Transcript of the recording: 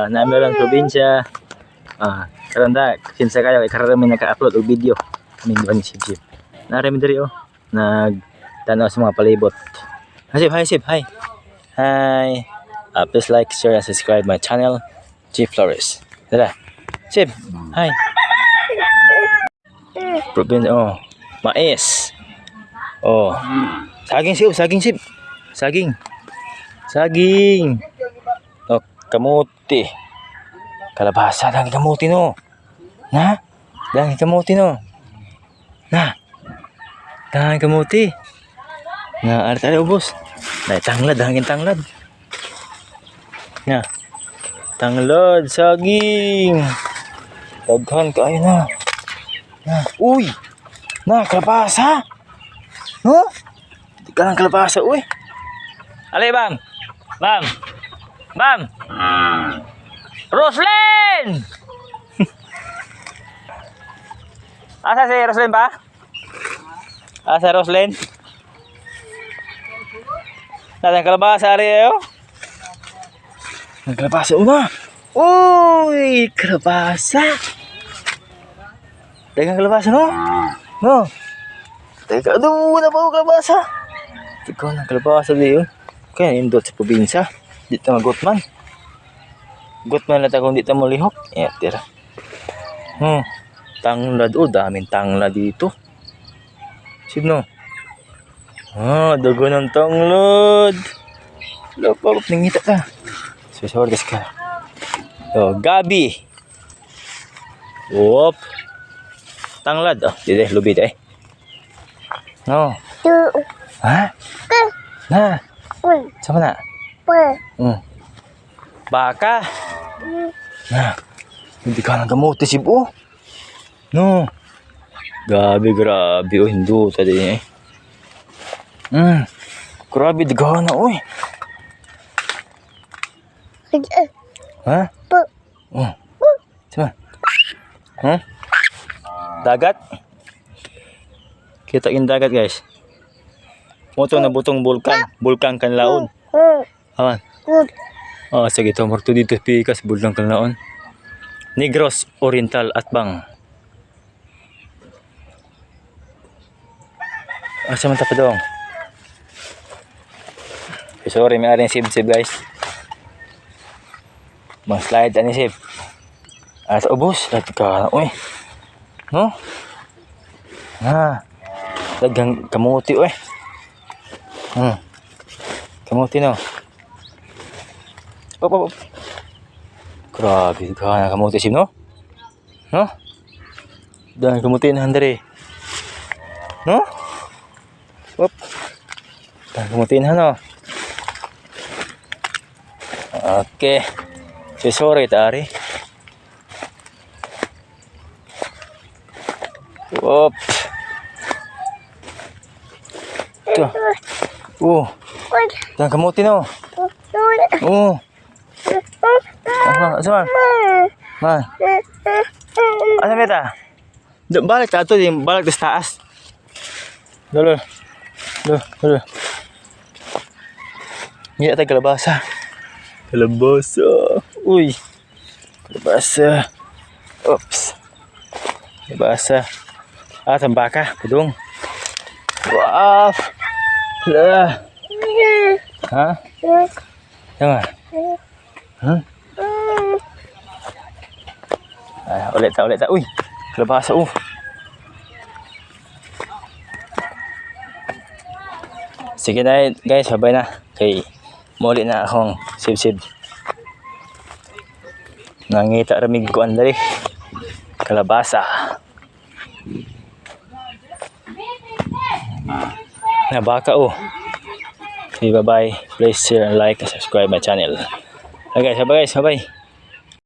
Namin lang probinsya. Karon da kinsa kayo kay karon mi naka-upload og video. Kami ba ni Sib. Narami diri nagtanaw sa mga palibot. Hi Sib, hi. Hi. Please like, share, and subscribe my channel, G Flores. Dala. Sib, hi. Probinsya mais. Saging Sib. Saging. Kamuti. Kalabasa, dahil kamuti no. Na? Dahil kamuti no. Na? Dahil kamuti. Na, arit-arit ubos. Dahil tanglad. Na. Tanglad, saging. Daghan kayo na. Na. Uy! Na, kalabasa. No? Di ka lang kalabasa, uy. Alay, Bam! Roslyn! Asa si Roslyn pa? Asa Roslyn? Natang kalabasa rin ayo? Kalabasa una. Uy! Kalabasa! Dagang kalabasa no? No? Teka, doon na pa ako kalabasa. Ikaw na kalabasa diyo. Kaya indot sa probinsya. Dito nga Gutman lang akong dito mo lihok. Tira. Tanglad. Daming tanglad dito. Sino? Dago ng tanglad. Lapap, nangita ka. Susorgas ka. Gabi. Wop. Tanglad. Dito, lubid No. Ha? Na. Sama na? Baka. Nah, hindi ka nang gamuti Sibu. No. Grabe. Hindu tadi Grabe daghan na oy. Ha? Sama. Dagat. Kita in dagat guys. Moto na butong bulkan Kanlaon. Awan. Sige to marto dito pikas bulkan Kanlaon. Negros Oriental Atbang. Asa man ta pa dong? Sorry, may aring sib guys. Mang slide ani sib. Sa ubos dati ka oy. No? Dagang kamuti oy. Kamuti no. Op. Grabe ka na kamuti sim no? No? Dan kamuti na handere. No? Op. Dan kamuti na no. Okay. Sorry tari. Op. Dan kamuti no. Sama. Asa beta? Balik ta ato din, balik sa taas. Dolo. Niya tay kalabasa. Uy. Kalabasa. Oops. Kalabasa. Tambaka, pudong. Wow. Ha? Tama. Ulit ta. Uy, kalabasa Sige na guys, sabay na. Kay muli na akong sib. Nangita ramig ko andari. Kalabasa. Baka Okay, bye-bye. Please share and like and subscribe my channel. Okay, sabay.